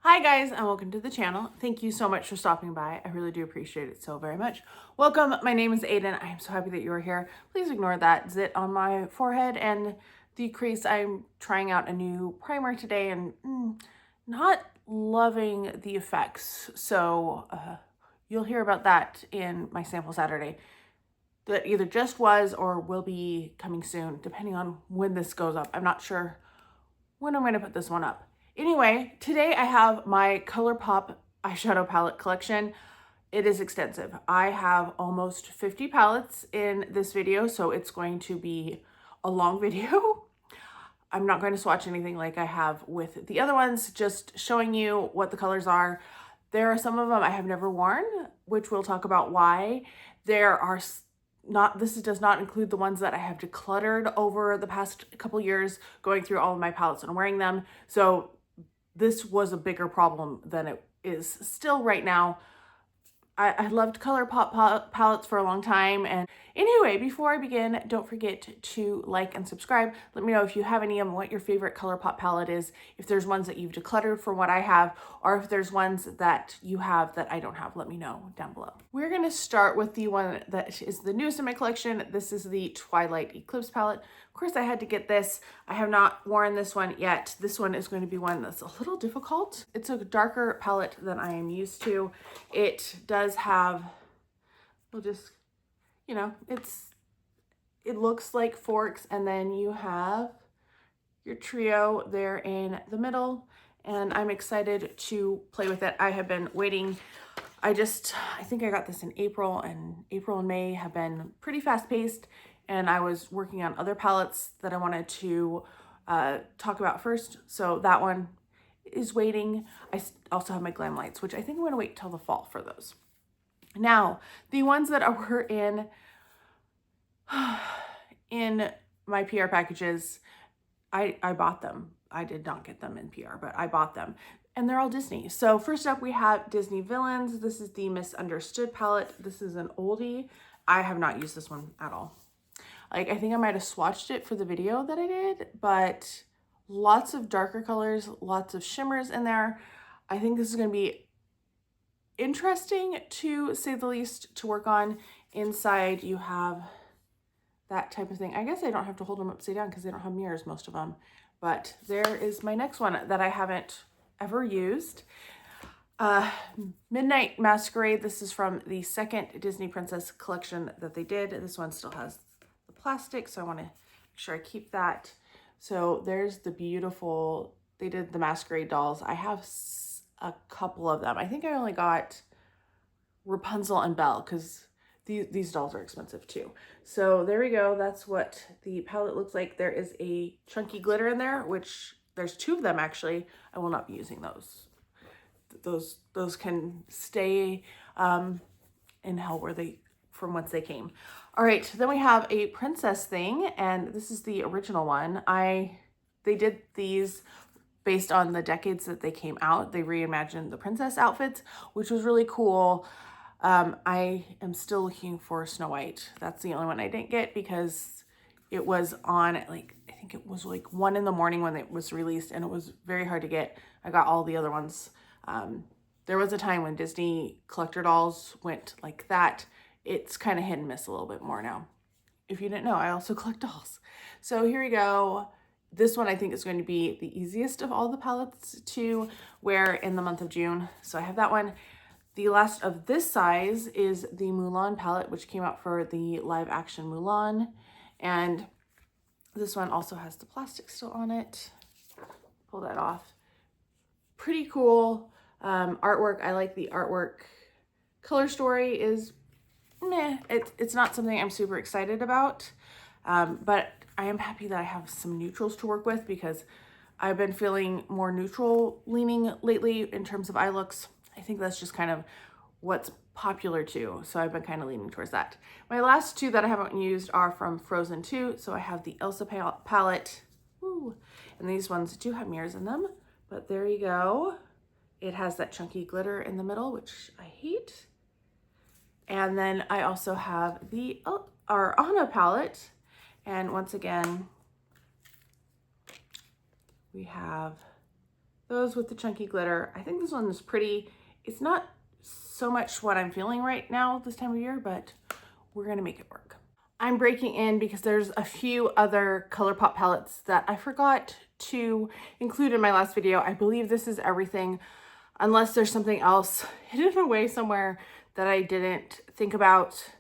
Hi guys, and welcome to the channel. Thank you so much for stopping by. I really do appreciate it so very much. Welcome, my name is Aiden. I am so happy that you are here. Please ignore that zit on my forehead and the crease. I'm trying out a new primer today and not loving the effects. So you'll hear about that in my sample Saturday. That either just was or will be coming soon, depending on when this goes up. I'm not sure when I'm going to put this one up. Anyway, today I have my Colourpop eyeshadow palette collection. It is extensive. I have almost 50 palettes in this video, so it's going to be a long video. I'm not going to swatch anything like I have with the other ones, just showing you what the colors are. There are some of them I have never worn, which we'll talk about why. There are this does not include the ones that I have decluttered over the past couple years, going through all of my palettes and wearing them. So this was a bigger problem than it is still right now. I loved Colourpop palettes for a long time. And anyway, before I begin, don't forget to like and subscribe. Let me know if you have any of them, what your favorite Colourpop palette is, if there's ones that you've decluttered from what I have, or if there's ones that you have that I don't have, let me know down below. We're gonna start with the one that is the newest in my collection. This is the Twilight Eclipse palette. Of course, I had to get this. I have not worn this one yet. This one is going to be one that's a little difficult. It's a darker palette than I am used to. It does have, we'll just, you know, it looks like forks, and then you have your trio there in the middle, and I'm excited to play with it. I have been waiting. I think I got this in April, and April and May have been pretty fast paced, and I was working on other palettes that I wanted to talk about first. So that one is waiting. I also have my Glam Lights, which I think I'm gonna wait till the fall for those. Now, the ones that were in my PR packages, I bought them. I did not get them in PR, but I bought them. And they're all Disney. So first up, we have Disney Villains. This is the Misunderstood palette. This is an oldie. I have not used this one at all. Like, I think I might have swatched it for the video that I did, but lots of darker colors, lots of shimmers in there. I think this is going to be interesting, to say the least, to work on. Inside, you have that type of thing. I guess I don't have to hold them upside down because they don't have mirrors, most of them. But there is my next one that I haven't ever used. Midnight Masquerade. This is from the second Disney Princess collection that they did. This one still has the plastic, so I want to make sure I keep that. So there's the beautiful, they did the Masquerade dolls. I have a couple of them. I think I only got Rapunzel and Belle because these dolls are expensive too. So there we go. That's what the palette looks like. There is a chunky glitter in there, which there's two of them actually. I will not be using those. Those can stay in hell from whence they came. All right, then we have a princess thing, and this is the original one. They did these based on the decades that they came out. They reimagined the princess outfits, which was really cool. I am still looking for Snow White. That's the only one I didn't get because it was on, like, I think it was like 1 in the morning when it was released, and it was very hard to get. I got all the other ones. There was a time when Disney collector dolls went like that. It's kind of hit and miss a little bit more now. If you didn't know, I also collect dolls. So here we go. This one I think is going to be the easiest of all the palettes to wear in the month of June. So I have that one. The last of this size is the Mulan palette, which came out for the live action Mulan. And this one also has the plastic still on it. Pull that off. Pretty cool artwork. I like the artwork. Color story is meh. It's not something I'm super excited about, but I am happy that I have some neutrals to work with because I've been feeling more neutral leaning lately in terms of eye looks. I think that's just kind of what's popular too. So I've been kind of leaning towards that. My last two that I haven't used are from Frozen 2. So I have the Elsa palette. Woo. And these ones do have mirrors in them, but there you go. It has that chunky glitter in the middle, which I hate. And then I also have the our Anna palette. And once again, we have those with the chunky glitter. I think this one is pretty. It's not so much what I'm feeling right now this time of year, but we're gonna make it work. I'm breaking in because there's a few other Colourpop palettes that I forgot to include in my last video. I believe this is everything, unless there's something else hidden away somewhere that I didn't think about.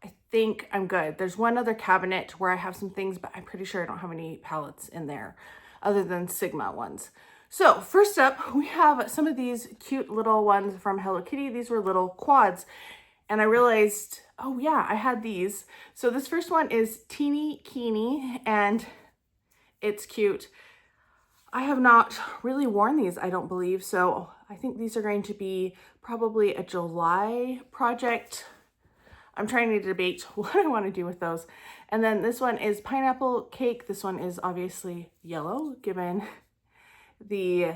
I think I'm good. There's one other cabinet where I have some things, but I'm pretty sure I don't have any palettes in there other than Sigma ones. So first up, we have some of these cute little ones from Hello Kitty. These were little quads. And I realized, oh yeah, I had these. So this first one is Teeny Keeny, and it's cute. I have not really worn these, I don't believe. So I think these are going to be probably a July project. I'm trying to debate what I want to do with those. And then this one is Pineapple Cake. This one is obviously yellow, given the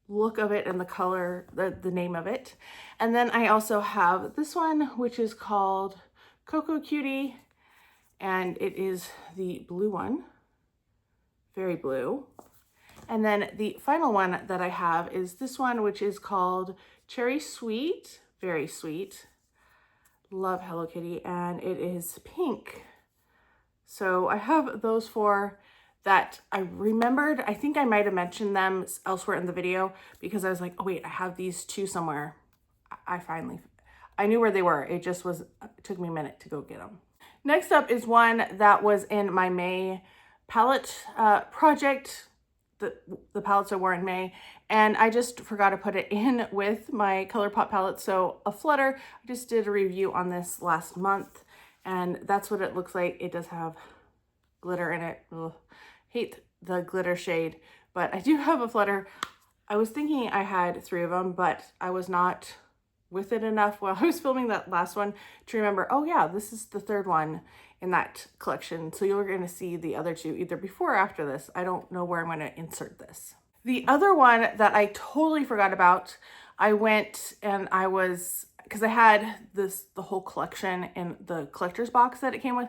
look of it and the color, the name of it. And then I also have this one, which is called Cocoa Cutie, and it is the blue one, very blue. And then the final one that I have is this one, which is called Cherry Sweet, very sweet. Love Hello Kitty, and it is pink. So I have those four that I remembered. I think I might have mentioned them elsewhere in the video because I was like, oh wait, I have these two somewhere. I knew where they were. It took me a minute to go get them. Next up is one that was in my May palette project, the palettes I wore in May, and I just forgot to put it in with my Colourpop palette. So a Flutter, I just did a review on this last month, and that's what it looks like. It does have glitter in it. Ugh. Hate the glitter shade, but I do have a Flutter. I was thinking I had 3 of them, but I was not with it enough while I was filming that last one to remember, oh yeah, this is the 3rd one in that collection. So you're going to see the other 2 either before or after this. I don't know where I'm going to insert this. The other one that I totally forgot about, I went and because I had the whole collection in the collector's box that it came with.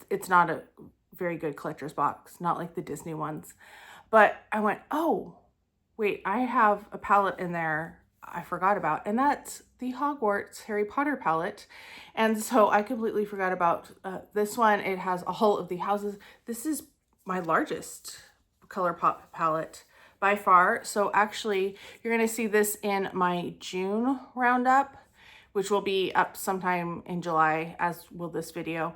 It's not a very good collector's box, not like the Disney ones. But I went, oh, wait, I have a palette in there I forgot about, and that's the Hogwarts Harry Potter palette. And so I completely forgot about this one. It has all of the houses. This is my largest Colourpop palette by far. So actually, you're going to see this in my June roundup, which will be up sometime in July, as will this video.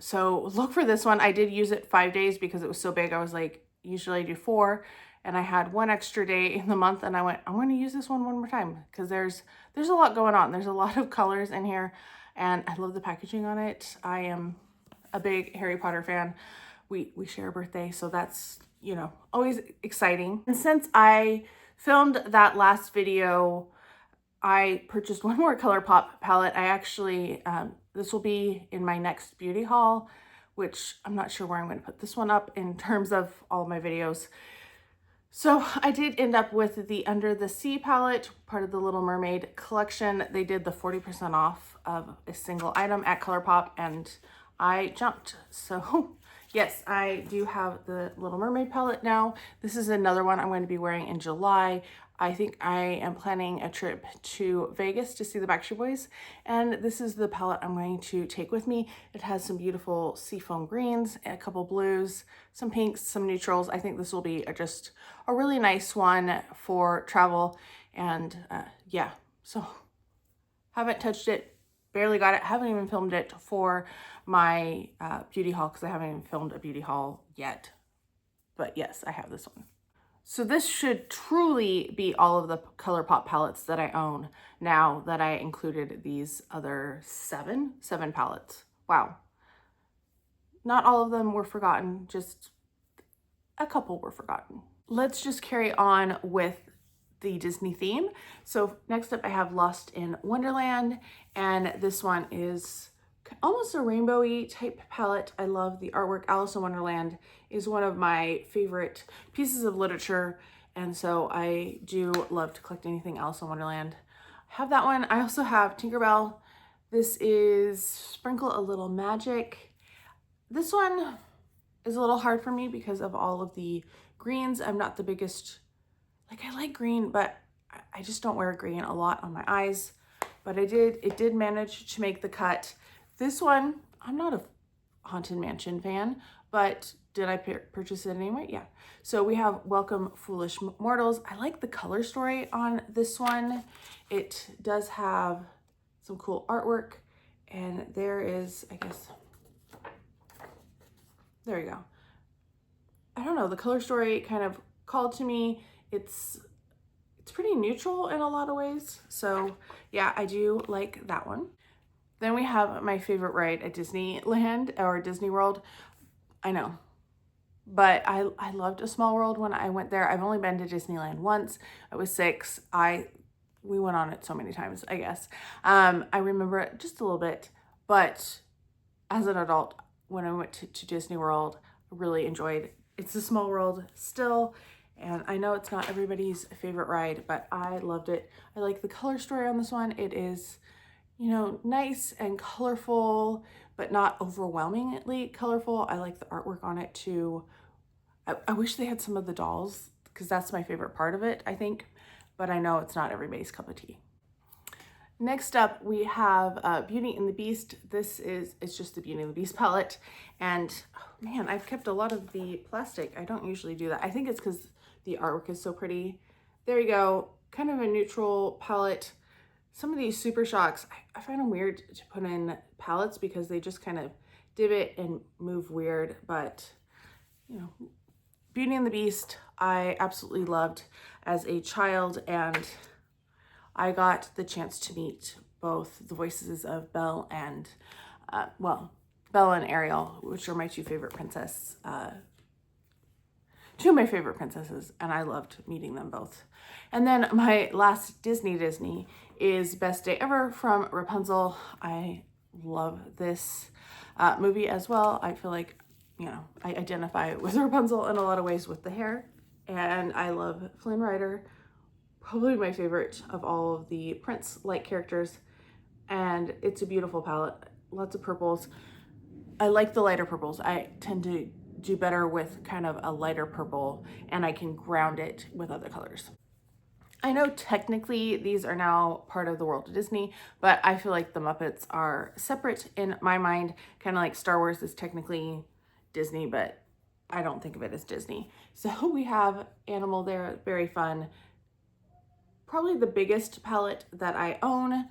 So look for this one. I did use it 5 days because it was so big. I was like, usually I do 4, and I had 1 extra day in the month, and I went, I'm going to use this one more time because there's a lot going on. There's a lot of colors in here, and I love the packaging on it. I am a big Harry Potter fan. We share a birthday, so that's, you know, always exciting. And since I filmed that last video, I purchased one more Colourpop palette. I actually, this will be in my next beauty haul, which I'm not sure where I'm going to put this one up in terms of all of my videos. So I did end up with the Under the Sea palette, part of the Little Mermaid collection. They did the 40% off of a single item at Colourpop, and I jumped. So yes, I do have the Little Mermaid palette now. This is another one I'm going to be wearing in July. I think I am planning a trip to Vegas to see the Backstreet Boys, and this is the palette I'm going to take with me. It has some beautiful seafoam greens, a couple blues, some pinks, some neutrals. I think this will be just a really nice one for travel, and yeah, so haven't touched it, barely got it, haven't even filmed it for my beauty haul because I haven't even filmed a beauty haul yet, but yes, I have this one. So this should truly be all of the Colourpop palettes that I own now that I included these other seven palettes. Wow. Not all of them were forgotten, just a couple were forgotten. Let's just carry on with the Disney theme. So next up I have Lost in Wonderland, and this one is almost a rainbowy type palette. I love the artwork. Alice in Wonderland is one of my favorite pieces of literature, and so I do love to collect anything Alice in Wonderland. I have that one. I also have Tinkerbell. This is Sprinkle a Little Magic. This one is a little hard for me because of all of the greens. I'm not the biggest like I like green, but I just don't wear green a lot on my eyes. But it did manage to make the cut. This one, I'm not a Haunted Mansion fan, but did I purchase it anyway? Yeah. So we have Welcome Foolish Mortals. I like the color story on this one. It does have some cool artwork, and there is, I guess, there you go. I don't know, the color story kind of called to me. It's pretty neutral in a lot of ways. So yeah, I do like that one. Then we have my favorite ride at Disneyland or Disney World. I know, but I loved A Small World when I went there. I've only been to Disneyland once. I was 6. We went on it so many times, I guess. I remember it just a little bit, but as an adult, when I went to Disney World, I really enjoyed It's a Small World still. And I know it's not everybody's favorite ride, but I loved it. I like the color story on this one. It is, you know, nice and colorful, but not overwhelmingly colorful. I like the artwork on it too. I wish they had some of the dolls, because that's my favorite part of it, I think. But I know it's not everybody's cup of tea. Next up, we have Beauty and the Beast. It's just the Beauty and the Beast palette. And oh man, I've kept a lot of the plastic. I don't usually do that. I think it's because the artwork is so pretty. There you go, kind of a neutral palette. Some of these Super Shocks, I find them weird to put in palettes because they just kind of divot and move weird. But, you know, Beauty and the Beast, I absolutely loved as a child, and I got the chance to meet both the voices of Belle and, Belle and Ariel, which are my two favorite princesses, two of my favorite princesses, and I loved meeting them both. And then my last Disney is Best Day Ever from Rapunzel. I love this movie as well. I feel like, you know, I identify with Rapunzel in a lot of ways with the hair, and I love Flynn Rider, probably my favorite of all of the prince-like characters, and it's a beautiful palette. Lots of purples. I like the lighter purples. I tend to do better with kind of a lighter purple, and I can ground it with other colors. I know technically these are now part of the world of Disney, but I feel like the Muppets are separate in my mind, kind of like Star Wars is technically Disney, but I don't think of it as Disney. So we have Animal there, very fun. Probably the biggest palette that I own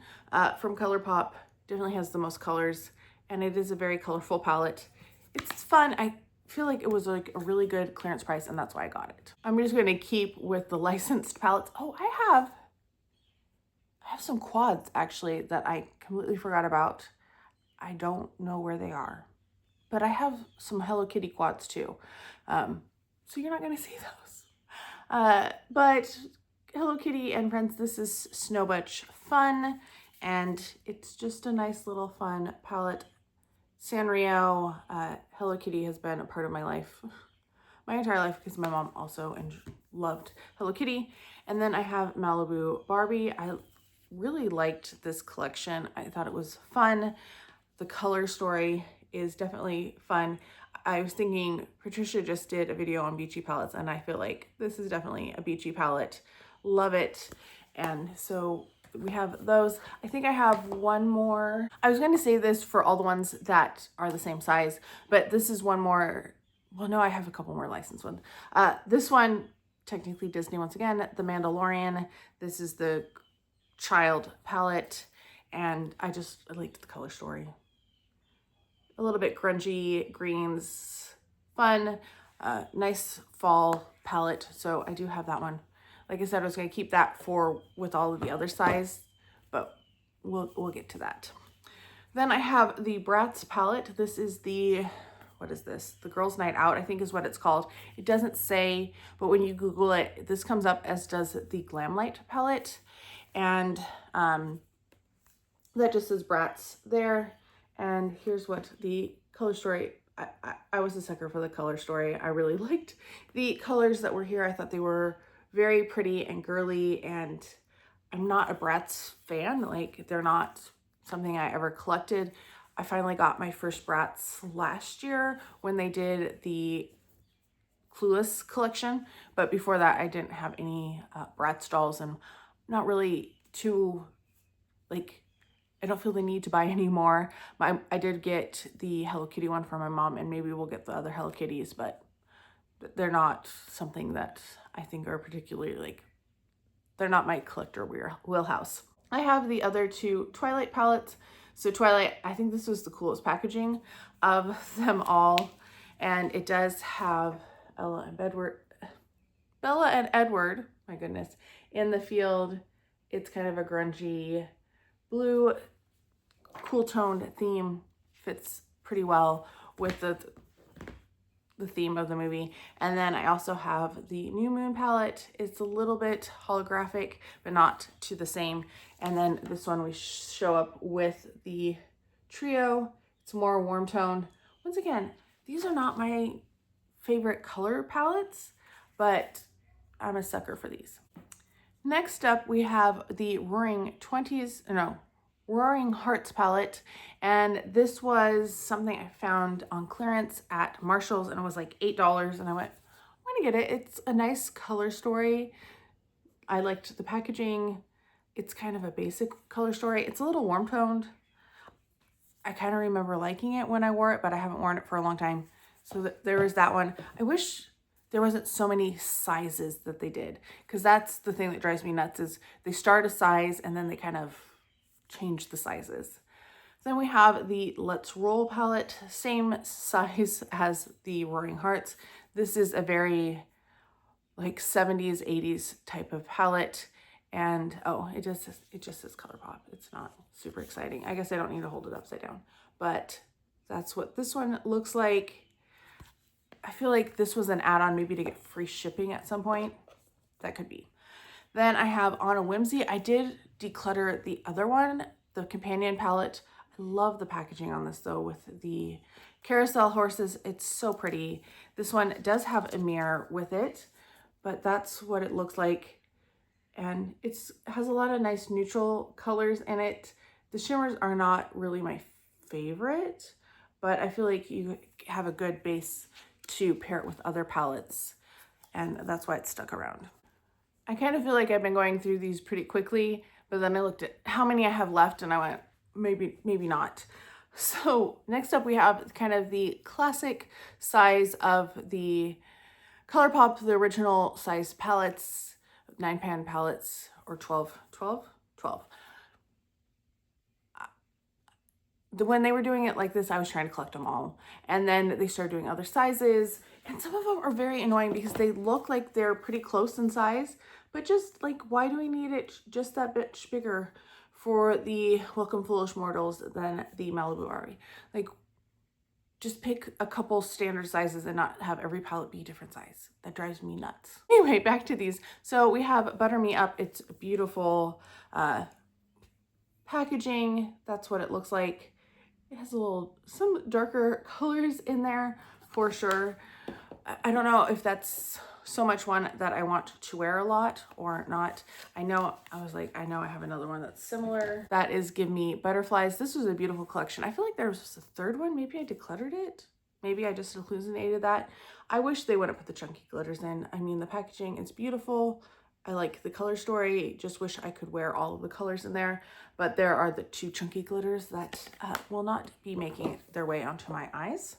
from Colourpop. Definitely has the most colors, and it is a very colorful palette. It's fun. I feel like it was like a really good clearance price, and that's why I got it. I'm just going to keep with the licensed palettes. Oh, I have some quads actually that I completely forgot about. I don't know where they are, but I have some Hello Kitty quads too. So you're not going to see those. But Hello Kitty and friends, this is Snowbutch Fun, and it's just a nice little fun palette. Sanrio, Hello Kitty has been a part of my life, my entire life, because my mom also loved Hello Kitty. And then I have Malibu Barbie. I really liked this collection. I thought it was fun. The color story is definitely fun. I was thinking Patricia just did a video on beachy palettes, and I feel like this is definitely a beachy palette. Love it. And so we have those. I think I have one more. I was going to save this for all the ones that are the same size, but this is one more. Well, no, I have a couple more licensed ones. This one, technically Disney once again, The Mandalorian. This is the child palette, and I liked the color story. A little bit grungy greens, fun, nice fall palette. So I do have that one. Like I said, I was going to keep that with all of the other size, but we'll get to that. Then I have the Bratz palette. This is what is this? The Girls Night Out, I think is what it's called. It doesn't say, but when you Google it, this comes up, as does the Glamlight palette. And that just says Bratz there. And here's what the color story, I was a sucker for the color story. I really liked the colors that were here. I thought they were very pretty and girly, and I'm not a Bratz fan. Like, they're not something I ever collected. I finally got my first Bratz last year when they did the Clueless collection, but before that I didn't have any Bratz dolls, and not really too, like, I don't feel the need to buy any more. I did get the Hello Kitty one for my mom, and maybe we'll get the other Hello Kitties, but they're not something that I think are particularly, like, they're not my collector wheelhouse. I have the other two Twilight palettes. So Twilight, I think this was the coolest packaging of them all. And it does have Bella and Edward, my goodness, in the field. It's kind of a grungy blue, cool toned theme. Fits pretty well with the theme of the movie. And then I also have the New Moon palette. It's a little bit holographic, but not to the same. And then this one we show up with the trio. It's more warm toned. Once again, these are not my favorite color palettes, but I'm a sucker for these. Next up, we have the Roaring Hearts palette, and this was something I found on clearance at Marshall's, and it was like $8, and I went, I'm gonna get it. It's a nice color story. I liked the packaging. It's kind of a basic color story. It's a little warm toned. I kind of remember liking it when I wore it, but I haven't worn it for a long time. So there was that one. I wish there wasn't so many sizes that they did, because that's the thing that drives me nuts, is they start a size and then they kind of change the sizes. Then we have the Let's Roll palette, same size as the Roaring Hearts. This is a very like 70s, 80s type of palette. And oh, it just says Colourpop. It's not super exciting. I guess I don't need to hold it upside down, but that's what this one looks like. I feel like this was an add-on maybe to get free shipping at some point. That could be. Then I have On a Whimsy. I did declutter the other one, the companion palette. I love the packaging on this though, with the carousel horses. It's so pretty. This one does have a mirror with it, but that's what it looks like. And it has a lot of nice neutral colors in it. The shimmers are not really my favorite, but I feel like you have a good base to pair it with other palettes, and that's why it's stuck around. I kind of feel like I've been going through these pretty quickly, but then I looked at how many I have left and I went, maybe not. So next up we have kind of the classic size of the Colourpop, the original size palettes, 9-pan palettes, or 12. When they were doing it like this, I was trying to collect them all. And then they started doing other sizes. And some of them are very annoying because they look like they're pretty close in size. But just like, why do we need it just that bit bigger for the Welcome Foolish Mortals than the Malibu Ari? Like, just pick a couple standard sizes and not have every palette be a different size. That drives me nuts. Anyway, back to these. So we have Butter Me Up. It's beautiful packaging. That's what it looks like. It has some darker colors in there for sure. I don't know if that's so much one that I want to wear a lot or not. I know I have another one that's similar. That is Give Me Butterflies. This was a beautiful collection. I feel like there was a third one. Maybe I decluttered it. Maybe I just hallucinated that. I wish they wouldn't put the chunky glitters in. I mean, the packaging is beautiful. I like the color story. Just wish I could wear all of the colors in there. But there are the two chunky glitters that will not be making their way onto my eyes.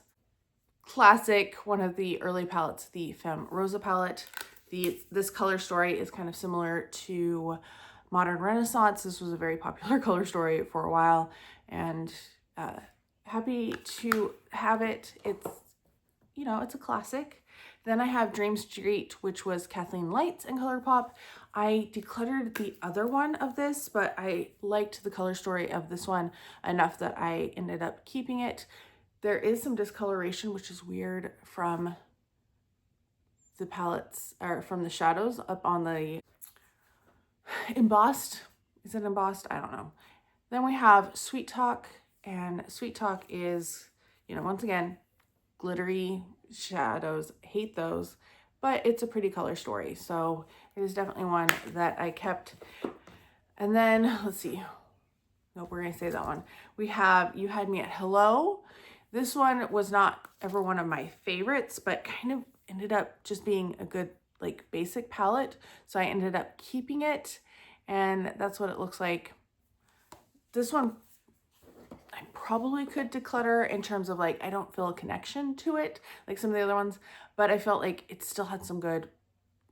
Classic, one of the early palettes, the Femme Rosa palette. This color story is kind of similar to Modern Renaissance. This was a very popular color story for a while, and happy to have it. It's, you know, it's a classic. Then I have Dream Street, which was Kathleen Lights and Colourpop. I decluttered the other one of this, but I liked the color story of this one enough that I ended up keeping it. There is some discoloration, which is weird, from the palettes, or from the shadows up on the embossed. Is it embossed? I don't know. Then we have Sweet Talk, and Sweet Talk is, you know, once again, glittery shadows. Hate those, but it's a pretty color story, so it is definitely one that I kept. And then let's see. Nope, we're gonna say that one. We have You Had Me at Hello. This one was not ever one of my favorites, but kind of ended up just being a good like basic palette. So I ended up keeping it, and that's what it looks like. This one I probably could declutter in terms of like, I don't feel a connection to it like some of the other ones, but I felt like it still had some good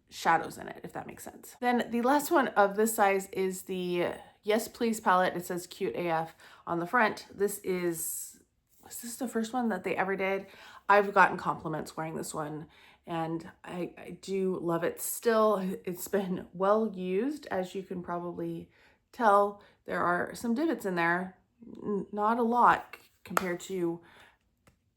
shadows in it, if that makes sense. Then the last one of this size is the Yes Please palette. It says Cute AF on the front. Was this the first one that they ever did? I've gotten compliments wearing this one, and I do love it still. It's been well used, as you can probably tell. There are some divots in there, not a lot compared to,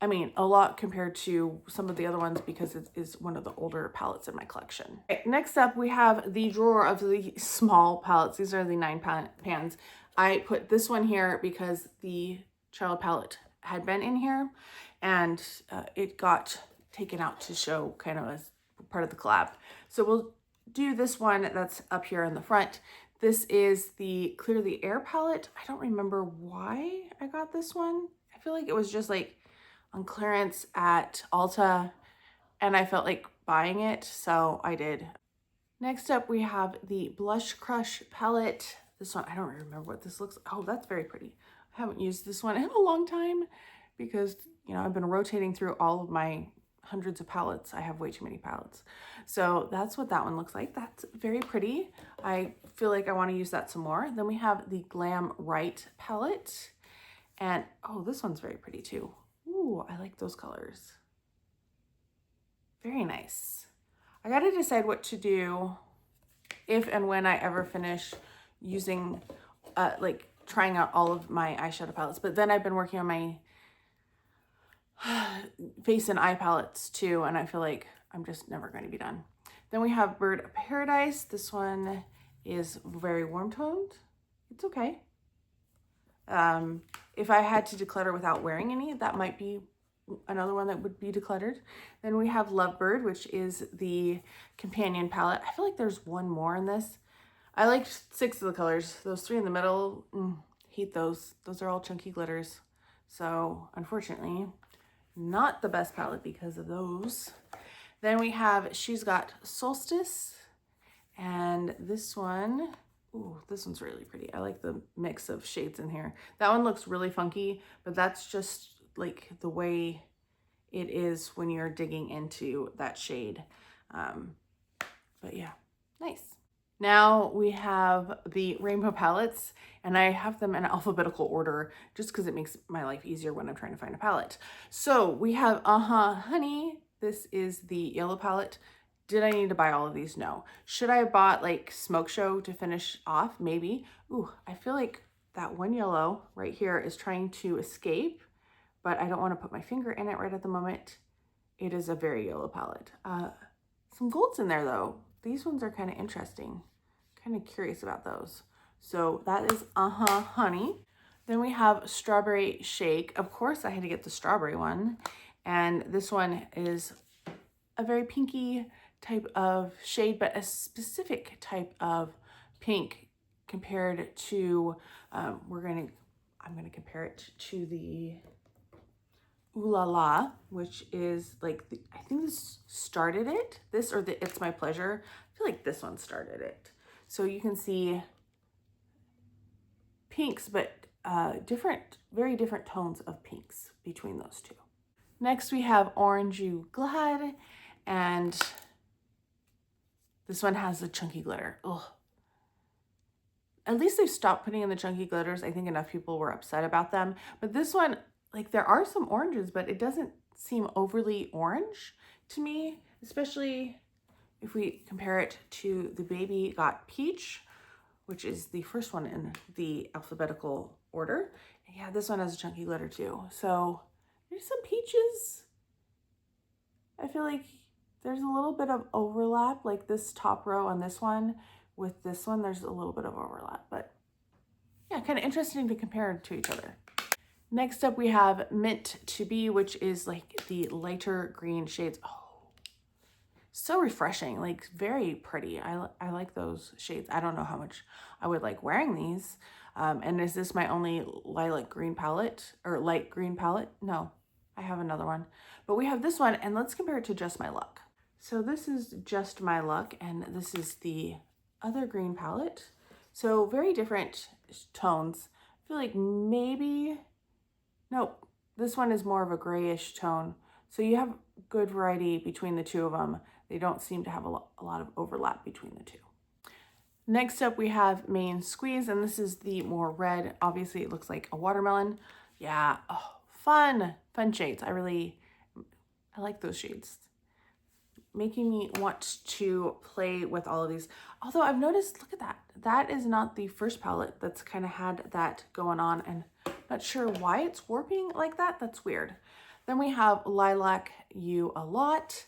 I mean, a lot compared to some of the other ones because it is one of the older palettes in my collection. Okay, next up, we have the drawer of the small palettes. These are the 9 pans. I put this one here because the child palette had been in here, and it got taken out to show kind of as part of the collab. So we'll do this one that's up here in the front. This is the Clear the Air palette. I don't remember why I got this one. I feel like it was just like on clearance at Ulta, and I felt like buying it, so I did. Next up, we have the Blush Crush palette. This one, I don't remember what this looks like. Oh, that's very pretty. I haven't used this one in a long time because, you know, I've been rotating through all of my hundreds of palettes. I have way too many palettes. So that's what that one looks like. That's very pretty. I feel like I want to use that some more. Then we have the Glam Right palette. And, oh, this one's very pretty too. Ooh, I like those colors. Very nice. I gotta decide what to do if and when I ever finish using, like trying out all of my eyeshadow palettes. But then I've been working on my face and eye palettes too, and I feel like I'm just never going to be done. Then we have Bird of Paradise. This one is very warm toned. It's okay. If I had to declutter without wearing any, that might be another one that would be decluttered. Then we have Lovebird, which is the companion palette. I feel like there's one more in this. I like 6 of the colors. Those 3 in the middle, hate those. Those are all chunky glitters. So unfortunately, not the best palette because of those. Then we have She's Got Solstice, and this one, ooh, this one's really pretty. I like the mix of shades in here. That one looks really funky, but that's just like the way it is when you're digging into that shade. But yeah, nice. Now we have the rainbow palettes, and I have them in alphabetical order just because it makes my life easier when I'm trying to find a palette. So we have Honey. This is the yellow palette. Did I need to buy all of these? No. Should I have bought like Smoke Show to finish off? Maybe. Ooh, I feel like that one yellow right here is trying to escape, but I don't want to put my finger in it right at the moment. It is a very yellow palette. Some golds in there though. These ones are kind of interesting. Kind of curious about those. So that is Honey. Then we have Strawberry Shake. Of course I had to get the strawberry one. And this one is a very pinky type of shade, but a specific type of pink compared to, I'm gonna compare it to the Ooh La La, which is like, I think this started it. This or the It's My Pleasure. I feel like this one started it. So you can see pinks, but very different tones of pinks between those two. Next we have Orange You Glad, and this one has the chunky glitter. Ugh. At least they've stopped putting in the chunky glitters. I think enough people were upset about them. But this one, like there are some oranges, but it doesn't seem overly orange to me, especially if we compare it to the Baby Got Peach, which is the first one in the alphabetical order. And yeah, this one has a chunky glitter too. So there's some peaches. I feel like there's a little bit of overlap, like this top row on this one with this one, there's a little bit of overlap, but yeah, kind of interesting to compare to each other. Next up, we have Mint to Be, which is like the lighter green shades. Oh, so refreshing, like very pretty. I like those shades. I don't know how much I would like wearing these. And is this my only lilac green palette or light green palette? No, I have another one, but we have this one, and let's compare it to Just My Luck. So this is Just My Luck, and this is the other green palette. So very different tones. I feel like maybe, nope, this one is more of a grayish tone. So you have good variety between the two of them. They don't seem to have a lot of overlap between the two. Next up, we have Main Squeeze, and this is the more red. Obviously, it looks like a watermelon. Yeah, oh, fun shades. I like those shades. Making me want to play with all of these. Although I've noticed, look at that. That is not the first palette that's kind of had that going on, and not sure why it's warping like that. That's weird. Then we have Lilac You a Lot,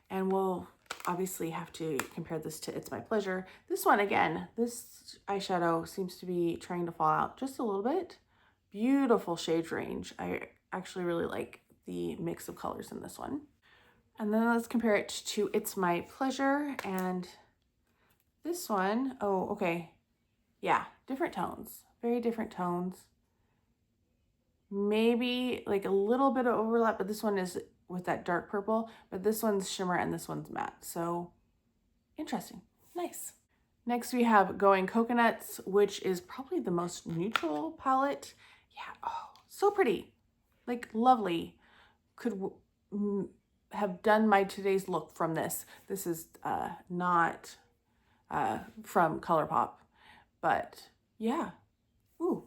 and we'll obviously have to compare this to It's My Pleasure. This one, again, this eyeshadow seems to be trying to fall out just a little bit. Beautiful shade range. I actually really like the mix of colors in this one. And then let's compare it to It's My Pleasure, and this one, oh, okay. Yeah, different tones, very different tones. Maybe like a little bit of overlap, but this one is with that dark purple, but this one's shimmer and this one's matte. So interesting, nice. Next we have Going Coconuts, which is probably the most neutral palette. Yeah, oh, so pretty, like lovely. Could have done my today's look from this. This is not from Colourpop, but yeah. Ooh,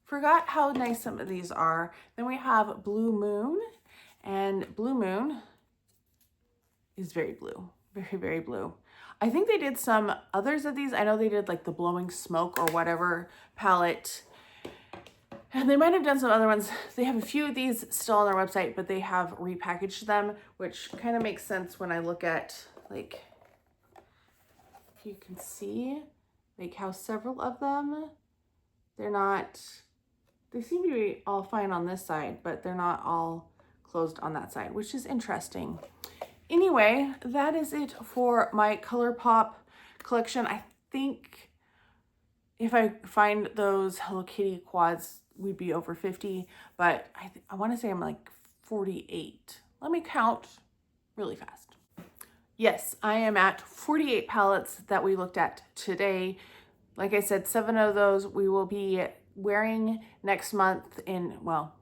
forgot how nice some of these are. Then we have Blue Moon, and Blue Moon is very blue, very, very blue. I think they did some others of these. I know they did like the Blowing Smoke or whatever palette, and they might have done some other ones. They have a few of these still on their website, but they have repackaged them, which kind of makes sense when I look at, like, if you can see, like how several of them, they're not, they seem to be all fine on this side, but they're not all closed on that side, which is interesting. Anyway, that is it for my Colourpop collection. I think if I find those Hello Kitty quads, we'd be over 50, but I want to say I'm like 48. Let me count really fast. Yes, I am at 48 palettes that we looked at today. Like I said, 7 of those we will be wearing next month in, well,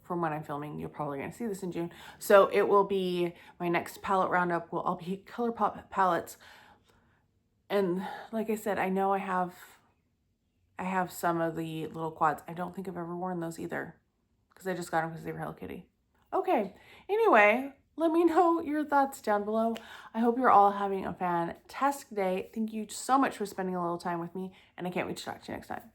from when I'm filming, you're probably going to see this in June. So it will be my next palette roundup will all be Colourpop palettes. And like I said, I know I have some of the little quads. I don't think I've ever worn those either because I just got them because they were Hello Kitty. Okay, anyway, let me know your thoughts down below. I hope you're all having a fantastic day. Thank you so much for spending a little time with me, and I can't wait to talk to you next time.